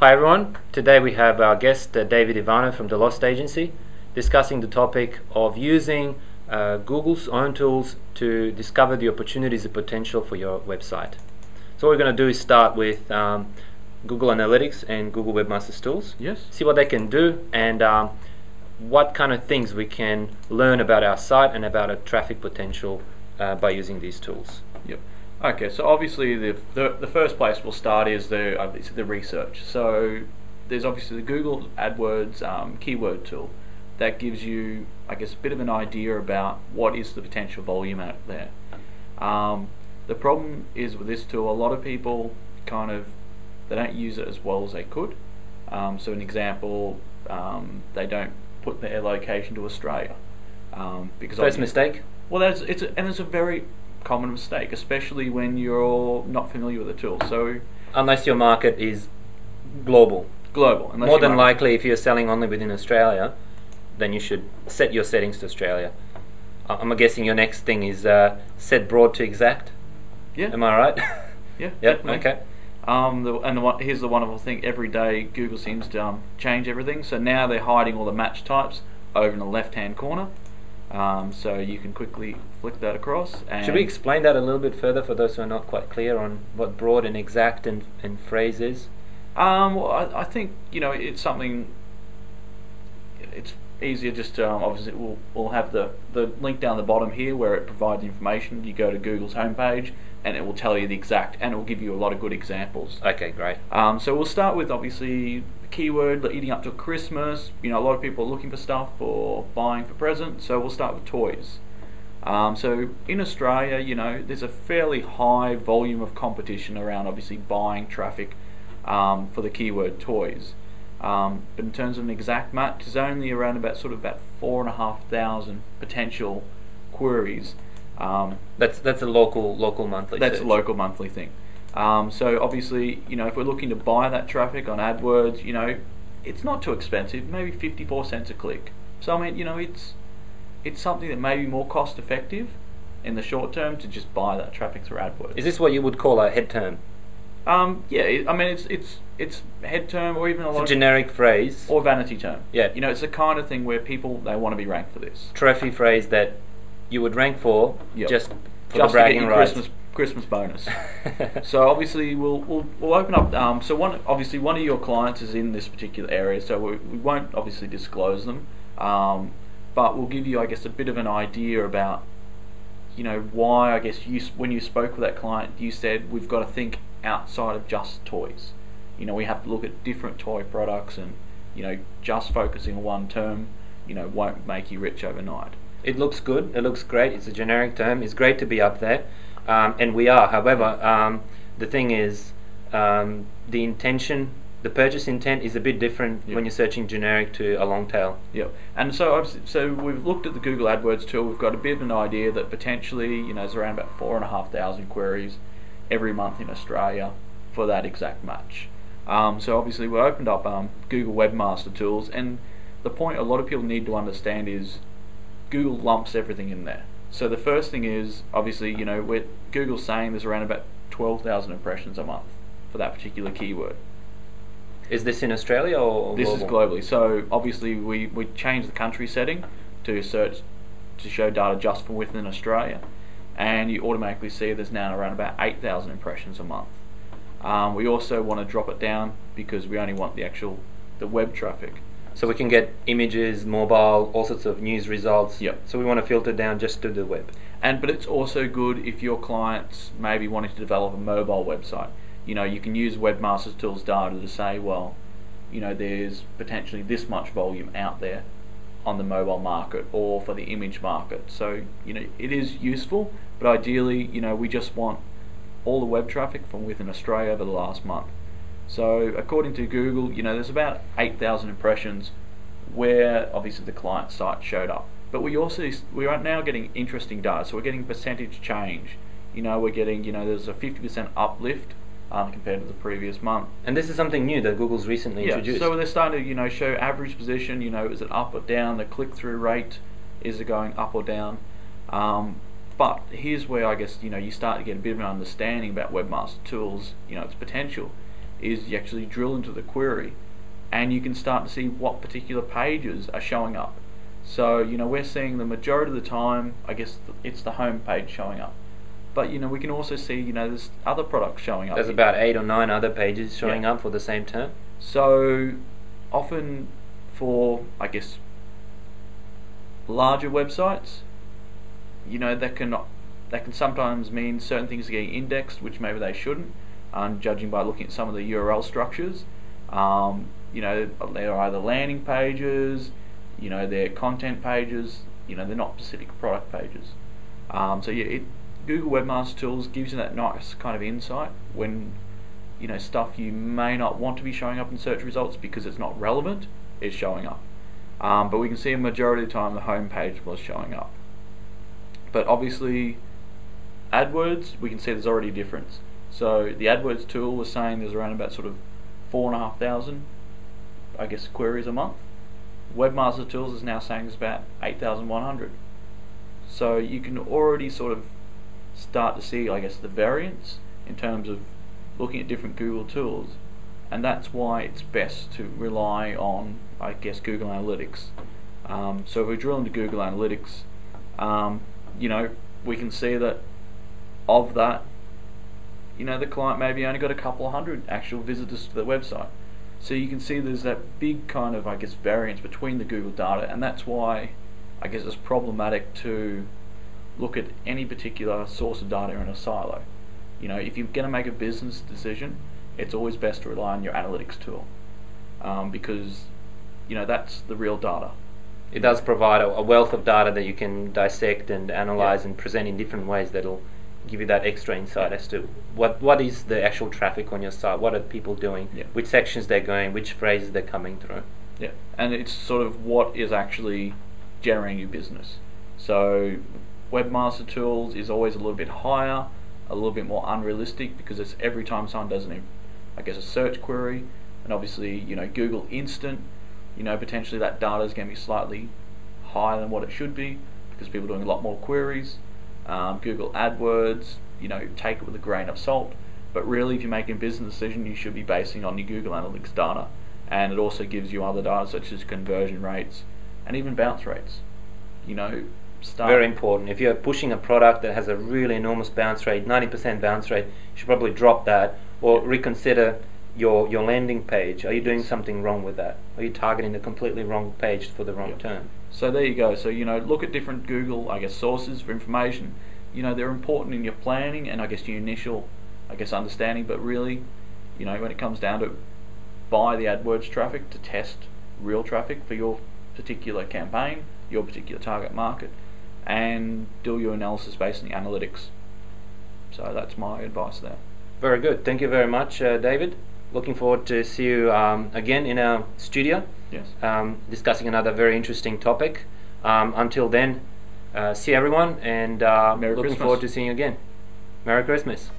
Hi everyone, today we have our guest David Ivano from the Lost Agency discussing the topic of using Google's own tools to discover the opportunities and potential for your website. So what we're going to do is start with Google Analytics and Google Webmasters tools. Yes. See what they can do and what kind of things we can learn about our site and about our traffic potential by using these tools. Yep. Okay, so obviously the first place we'll start is the research. So there's obviously the Google AdWords keyword tool that gives you, I guess, a bit of an idea about what is the potential volume out there. The problem is with this tool, a lot of people they don't use it as well as they could. So an example, they don't put their location to Australia because First mistake? Well, it's a very common mistake, especially when you're not familiar with the tool. So unless your market is global. More than likely, if you're selling only within Australia, then you should set your settings to Australia. I'm guessing your next thing is set broad to exact. Yeah. Am I right? Yeah. Yep. Okay. Here's the wonderful thing: every day Google seems to change everything. So now they're hiding all the match types over in the left-hand corner. So you can quickly flick that across. And should we explain that a little bit further for those who are not quite clear on what broad and exact and phrase is? Well, I think it's something. It's easier just to, obviously we'll have the link down the bottom here where it provides information. You go to Google's homepage and it will tell you the exact, and it will give you a lot of good examples. Okay, great. So we'll start with obviously the keyword leading up to Christmas. A lot of people are looking for stuff or buying for presents, so we'll start with toys. So in Australia, there's a fairly high volume of competition around obviously buying traffic for the keyword toys. But in terms of an exact match, there's only around about 4,500 potential queries. That's a local monthly. That's search. a local monthly thing. So obviously, if we're looking to buy that traffic on AdWords, it's not too expensive, maybe 54 cents a click. So I mean, it's something that may be more cost effective in the short term to just buy that traffic through AdWords. Is this what you would call a head term? Yeah, I mean it's head term or even a generic phrase or vanity term. Yeah, it's the kind of thing where they want to be ranked for this trophy phrase that you would rank for just for the to bragging get rights. Christmas bonus. So obviously we'll open up. So one of your clients is in this particular area, so we won't obviously disclose them, but we'll give you, I guess, a bit of an idea about why, I guess, when you spoke with that client, you said we've got to think outside of just toys. We have to look at different toy products, and just focusing on one term won't make you rich overnight. It looks good, it looks great, it's a generic term, it's great to be up there, and we are. However, the thing is, the purchase intent is a bit different when you're searching generic to a long tail. Yep. And so we've looked at the Google AdWords tool. We've got a bit of an idea that potentially there's around about 4,500 queries every month in Australia for that exact match. So obviously we opened up Google Webmaster Tools, and the point a lot of people need to understand is Google lumps everything in there. So the first thing is, obviously, with Google's saying there's around about 12,000 impressions a month for that particular keyword. Is this in Australia or this global? Is globally. So obviously we changed the country setting to show data just for within Australia, and you automatically see there's now around about 8,000 impressions a month. We also want to drop it down because we only want the web traffic. So we can get images, mobile, all sorts of news results. Yep. So we want to filter down just to the web. But it's also good if your clients maybe wanting to develop a mobile website. You can use Webmasters Tools data to say, well, there's potentially this much volume out there on the mobile market or for the image market. So it is useful, but ideally, we just want all the web traffic from within Australia over the last month. So according to Google, there's about 8,000 impressions where obviously the client site showed up. But we are now getting interesting data. So we're getting percentage change. We're getting there's a 50% uplift compared to the previous month. And this is something new that Google's recently introduced. So they're starting to show average position. Is it up or down? The click-through rate, is it going up or down? But here's where I guess you start to get a bit of an understanding about Webmaster Tools. Its potential is you actually drill into the query, and you can start to see what particular pages are showing up. So we're seeing the majority of the time, I guess it's the home page showing up. But we can also see there's other products showing up. There's about 8 or 9 other pages showing up for the same term. So often for, I guess, larger websites, that can sometimes mean certain things are getting indexed, which maybe they shouldn't. Judging by looking at some of the URL structures, they're either landing pages, they're content pages, they're not specific product pages. Google Webmaster Tools gives you that nice kind of insight when stuff you may not want to be showing up in search results because it's not relevant is showing up. But we can see a majority of the time the home page was showing up. But obviously AdWords, we can see there's already a difference. So the AdWords tool was saying there's around about sort of 4,500, I guess, queries a month. Webmaster Tools is now saying it's about 8,100. So you can already sort of start to see, I guess, the variance in terms of looking at different Google tools, and that's why it's best to rely on, I guess, Google Analytics. So if we drill into Google Analytics, we can see that of that, the client maybe only got a couple of hundred actual visitors to the website. So you can see there's that big kind of, I guess, variance between the Google data, and that's why, I guess, it's problematic to look at any particular source of data in a silo. If you're going to make a business decision, it's always best to rely on your analytics tool, because that's the real data. It does provide a wealth of data that you can dissect and analyze and present in different ways that'll give you that extra insight as to what is the actual traffic on your site, what are people doing, which sections they're going, which phrases they're coming through. Yeah, and it's sort of what is actually generating your business. So Webmaster Tools is always a little bit higher, a little bit more unrealistic, because it's every time someone does a search query, and obviously Google Instant, potentially that data is going to be slightly higher than what it should be because people are doing a lot more queries. Google AdWords, take it with a grain of salt, but really if you're making a business decision, you should be basing on your Google Analytics data, and it also gives you other data such as conversion rates and even bounce rates. Very important. If you're pushing a product that has a really enormous bounce rate, 90% bounce rate, you should probably drop that or reconsider your landing page. Are you doing something wrong with that? Are you targeting the completely wrong page for the wrong term? So there you go. So look at different Google, sources for information. They're important in your planning and your initial, understanding. But really, when it comes down to buy the AdWords traffic to test real traffic for your particular campaign, your particular target market, and do your analysis based on the analytics. So that's my advice there. Very good. Thank you very much, David. Looking forward to see you again in our studio. Yes. Discussing another very interesting topic. Until then, see everyone, and looking forward to seeing you again. Merry Christmas.